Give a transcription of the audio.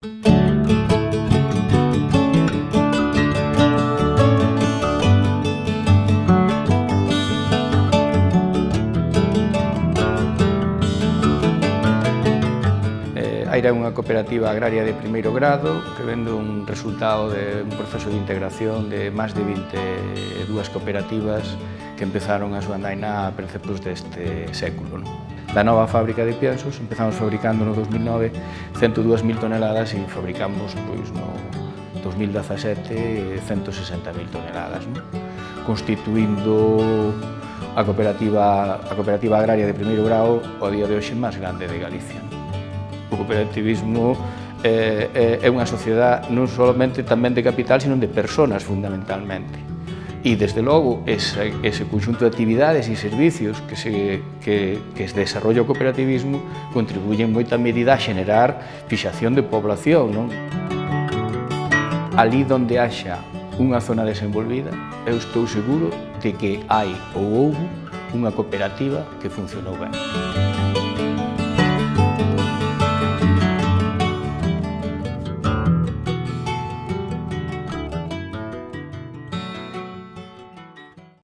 Aira é unha cooperativa agraria de primeiro grado que vende un resultado de un proceso de integración de máis de 22 cooperativas que empezaron a súa andaina a principios deste século. Da nova fábrica de piensos empezamos fabricando no 2009 102.000 toneladas e fabricamos no 2017 160.000 toneladas, constituindo a cooperativa agraria de primeiro grau ao día de hoxe máis grande de Galicia. O cooperativismo é unha sociedade non solamente tamén de capital, sino de persoas fundamentalmente. E, desde logo, ese conxunto de actividades e servicios que se desarrolla o cooperativismo contribuyen en moita medida a xenerar fixación de población. Ali onde haxa unha zona desenvolvida, eu estou seguro de que hai ou houbo unha cooperativa que funcionou ben.